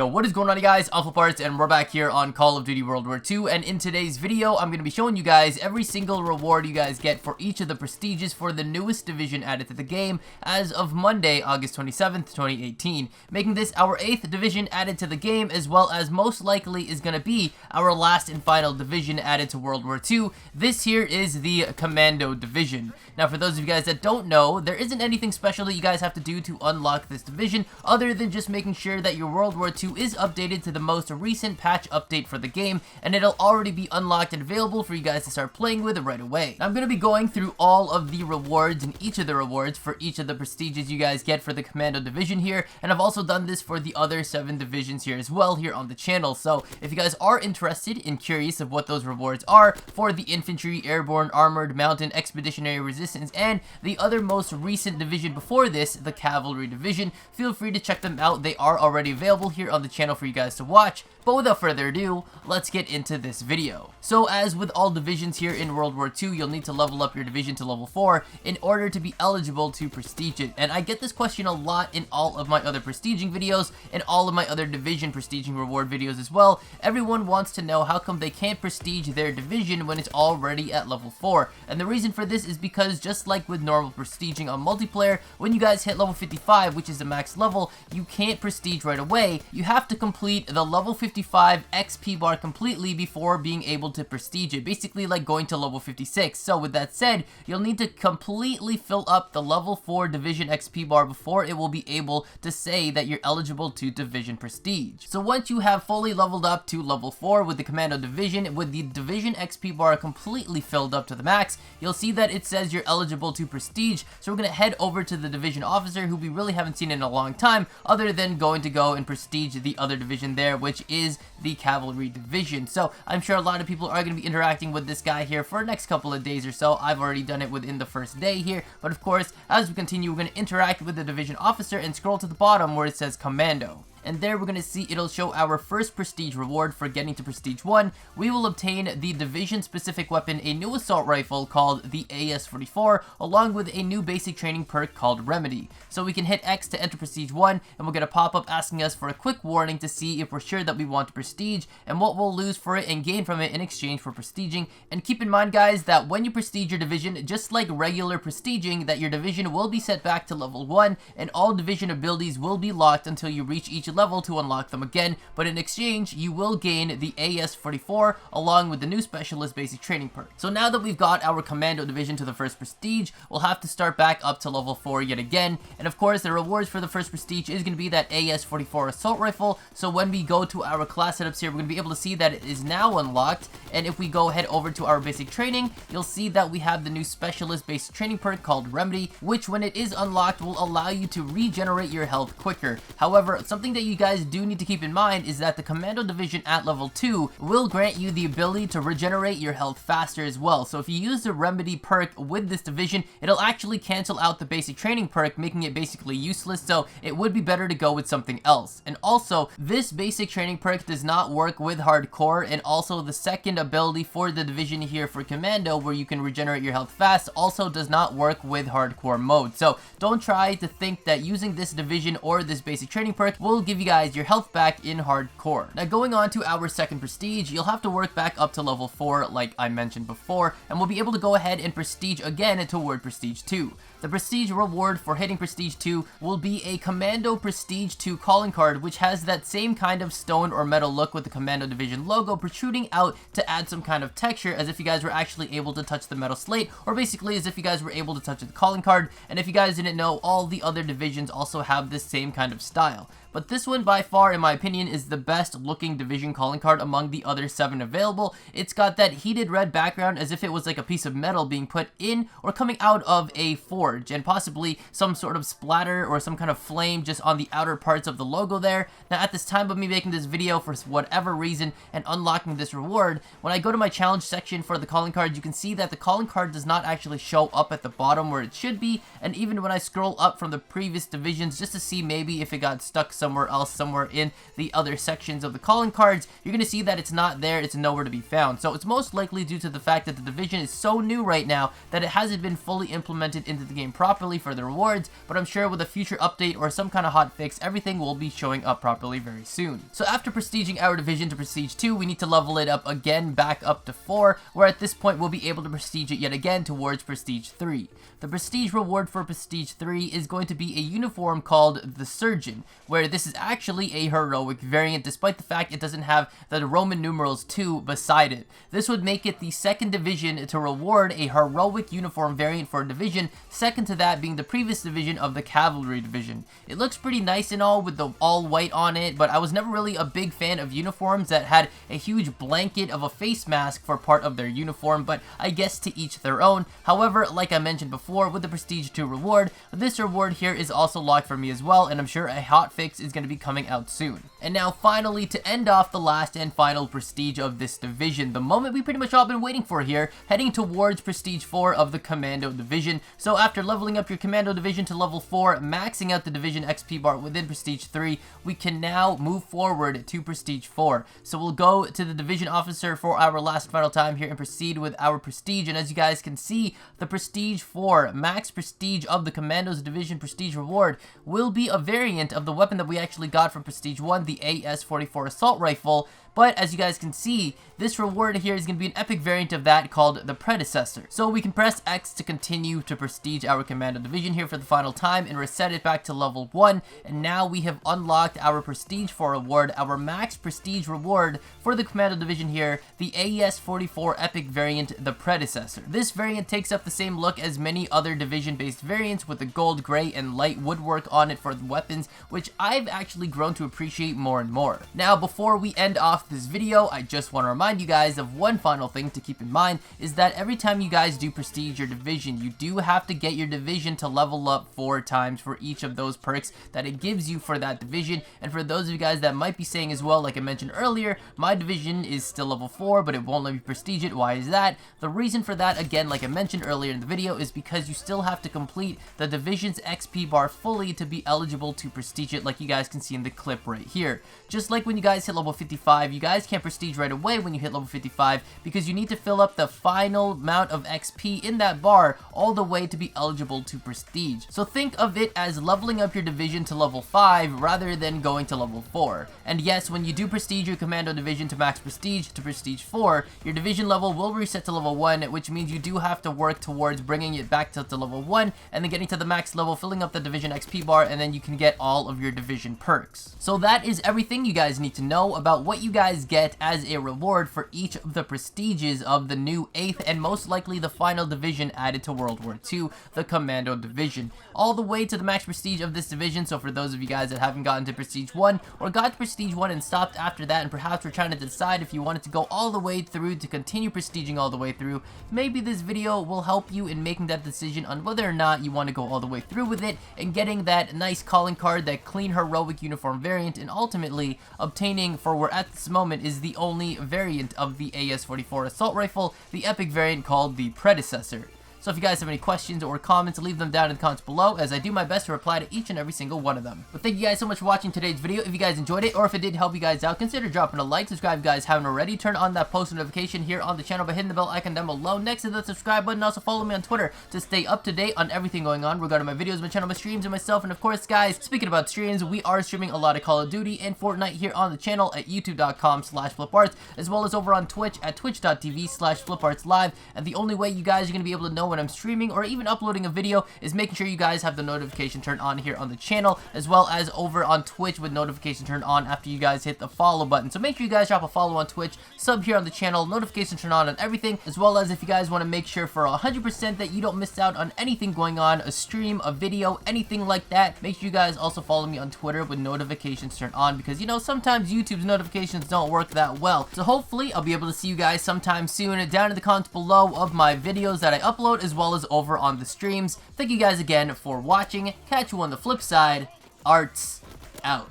Yo, what is going on, you guys? FlipArtz, and we're back here on Call of Duty World War II, and in today's video, I'm going to be showing you guys every single reward you guys get for each of the prestiges for the newest division added to the game as of Monday, August 27th, 2018, making this our 8th division added to the game, as well as most likely is going to be our last and final division added to World War II. This here is the Commando Division. Now, for those of you guys that don't know, there isn't anything special that you guys have to do to unlock this division, other than just making sure that your World War II is updated to the most recent patch update for the game, and it'll already be unlocked and available for you guys to start playing with right away. Now, I'm going to be going through all of the rewards and each of the rewards for each of the prestiges you guys get for the Commando Division here, and I've also done this for the other 7 divisions here as well here on the channel. So if you guys are interested and curious of what those rewards are for the Infantry, Airborne, Armored, Mountain, Expeditionary Resistance, and the other most recent division before this, the Cavalry Division, feel free to check them out. They are already available here on the channel for you guys to watch. But without further ado, let's get into this video. So as with all divisions here in World War II, you'll need to level up your division to level 4 in order to be eligible to prestige it. And I get this question a lot in all of my other prestiging videos and all of my other division prestiging reward videos as well. Everyone wants to know how come they can't prestige their division when it's already at level 4. And the reason for this is because just like with normal prestiging on multiplayer, when you guys hit level 55, which is the max level, you can't prestige right away. You have to complete the level 55 XP bar completely before being able to prestige it, basically like going to level 56. So with that said, you'll need to completely fill up the level 4 division XP bar before it will be able to say that you're eligible to division prestige. So once you have fully leveled up to level 4 with the Commando Division, with the division XP bar completely filled up to the max, you'll see that it says you're eligible to prestige. So we're going to head over to the division officer, who we really haven't seen in a long time, other than going to go and prestige the other division there, which is the Cavalry Division. So I'm sure a lot of people are going to be interacting with this guy here for the next couple of days or so. I've already done it within the first day here, but of course, as we continue, we're going to interact with the division officer and scroll to the bottom where it says Commando. And there we're going to see it'll show our first prestige reward for getting to prestige 1. We will obtain the division specific weapon, a new assault rifle called the AS-44, along with a new basic training perk called Remedy. So we can hit X to enter prestige 1, and we'll get a pop-up asking us for a quick warning to see if we're sure that we want to prestige, and what we'll lose for it and gain from it in exchange for prestiging. And keep in mind, guys, that when you prestige your division, just like regular prestiging, that your division will be set back to level 1, and all division abilities will be locked until you reach each level to unlock them again, but in exchange you will gain the AS-44 along with the new specialist basic training perk. So now that we've got our Commando Division to the first prestige, we'll have to start back up to level 4 yet again, and of course the rewards for the first prestige is going to be that AS-44 assault rifle. So when we go to our class setups here, we're going to be able to see that it is now unlocked, and if we go head over to our basic training, you'll see that we have the new specialist basic training perk called Remedy, which when it is unlocked will allow you to regenerate your health quicker. However, something that you guys do need to keep in mind is that the Commando Division at level 2 will grant you the ability to regenerate your health faster as well. So if you use the Remedy perk with this division, it'll actually cancel out the basic training perk, making it basically useless, so it would be better to go with something else. And also, this basic training perk does not work with hardcore, and also the second ability for the division here for Commando, where you can regenerate your health fast, also does not work with hardcore mode. So don't try to think that using this division or this basic training perk will give you guys your health back in hardcore. Now, going on to our second prestige, you'll have to work back up to level 4 like I mentioned before, and we'll be able to go ahead and prestige again toward prestige 2. The prestige reward for hitting prestige 2 will be a Commando Prestige 2 calling card, which has that same kind of stone or metal look with the Commando Division logo protruding out to add some kind of texture, as if you guys were actually able to touch the metal slate, or basically as if you guys were able to touch the calling card. And if you guys didn't know, all the other divisions also have this same kind of style. But this one by far, in my opinion, is the best looking division calling card among the other 7 available. It's got that heated red background as if it was like a piece of metal being put in or coming out of a forge, and possibly some sort of splatter or some kind of flame just on the outer parts of the logo there. Now, at this time of me making this video, for whatever reason, and unlocking this reward, when I go to my challenge section for the calling card, you can see that the calling card does not actually show up at the bottom where it should be, and even when I scroll up from the previous divisions just to see maybe if it got stuck somewhere else, somewhere in the other sections of the calling cards, you're going to see that it's not there, it's nowhere to be found. So it's most likely due to the fact that the Division is so new right now that it hasn't been fully implemented into the game properly for the rewards, but I'm sure with a future update or some kind of hot fix, everything will be showing up properly very soon. So after prestiging our Division to Prestige 2, we need to level it up again back up to 4, where at this point we'll be able to prestige it yet again towards Prestige 3. The prestige reward for Prestige 3 is going to be a uniform called the Surgeon, where this is actually a heroic variant despite the fact it doesn't have the Roman numerals 2 beside it. This would make it the second division to reward a heroic uniform variant for a division, second to that being the previous division of the Cavalry Division. It looks pretty nice and all with the all white on it, but I was never really a big fan of uniforms that had a huge blanket of a face mask for part of their uniform, but I guess to each their own. However, like I mentioned before, with the Prestige 2 reward, this reward here is also locked for me as well, and I'm sure a hotfix is going to be coming out soon. And now finally, to end off the last and final prestige of this division, the moment we pretty much all been waiting for here, heading towards Prestige 4 of the Commando Division. So after leveling up your Commando Division to level 4, maxing out the Division XP bar within Prestige 3, we can now move forward to Prestige 4. So we'll go to the Division Officer for our last final time here and proceed with our prestige, and as you guys can see, the Prestige 4 max prestige of the Commandos Division prestige reward will be a variant of the weapon that we actually got from Prestige 1, the AS-44 assault rifle. But as you guys can see, this reward here is going to be an epic variant of that called the Predecessor. So we can press X to continue to prestige our Commando Division here for the final time and reset it back to level 1. And now we have unlocked our Prestige 4 reward, our max prestige reward for the Commando Division here, the AES-44 epic variant, the Predecessor. This variant takes up the same look as many other division-based variants with the gold, gray, and light woodwork on it for the weapons, which I've actually grown to appreciate more and more. Now, before we end off this video, I just want to remind you guys of one final thing to keep in mind, is that every time you guys do prestige your division, you do have to get your division to level up 4 times for each of those perks that it gives you for that division. And for those of you guys that might be saying as well, like I mentioned earlier, my division is still level 4, but it won't let me prestige it. Why is that? The reason for that, again, like I mentioned earlier in the video, is because you still have to complete the division's XP bar fully to be eligible to prestige it, like you guys can see in the clip right here. Just like when you guys hit level 55, you guys can't prestige right away when you hit level 55 because you need to fill up the final amount of XP in that bar all the way to be eligible to prestige. So think of it as leveling up your division to level 5 rather than going to level 4. And yes, when you do prestige your Commando Division to max prestige to Prestige 4, your division level will reset to level 1, which means you do have to work towards bringing it back to level 1 and then getting to the max level, filling up the division XP bar, and then you can get all of your division perks. So that is everything you guys need to know about what you guys get as a reward for each of the prestiges of the new 8th and most likely the final division added to World War II, the Commando Division. All the way to the max prestige of this division, so for those of you guys that haven't gotten to Prestige 1 or got to Prestige 1 and stopped after that and perhaps were trying to decide if you wanted to go all the way through to continue prestiging all the way through, maybe this video will help you in making that decision on whether or not you want to go all the way through with it and getting that nice calling card, that clean heroic uniform variant, and ultimately obtaining, for where at this moment is the only variant of the AS-44 assault rifle, the epic variant called the Predecessor. So if you guys have any questions or comments, leave them down in the comments below, as I do my best to reply to each and every single one of them. But thank you guys so much for watching today's video. If you guys enjoyed it, or if it did help you guys out, consider dropping a like, subscribe if you guys haven't already, turn on that post notification here on the channel by hitting the bell icon down below next to the subscribe button. Also follow me on Twitter to stay up to date on everything going on regarding my videos, my channel, my streams, and myself. And of course, guys, speaking about streams, we are streaming a lot of Call of Duty and Fortnite here on the channel at youtube.com/FlipArtz, as well as over on Twitch at twitch.tv/FlipArtzLive. And the only way you guys are going to be able to know when I'm streaming or even uploading a video is making sure you guys have the notification turned on here on the channel, as well as over on Twitch with notification turned on after you guys hit the follow button. So make sure you guys drop a follow on Twitch, sub here on the channel, notification turned on everything, as well as if you guys want to make sure for 100% that you don't miss out on anything going on, a stream, a video, anything like that, make sure you guys also follow me on Twitter with notifications turned on, because you know sometimes YouTube's notifications don't work that well. So hopefully I'll be able to see you guys sometime soon down in the comments below of my videos that I upload, as well as over on the streams. Thank you guys again for watching. Catch you on the flip side. Arts out.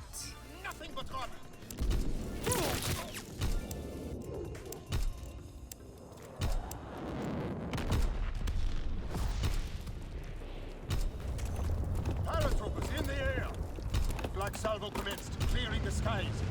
Nothing but rubber. Paratroopers in the air. Flag salvo commencing. guys.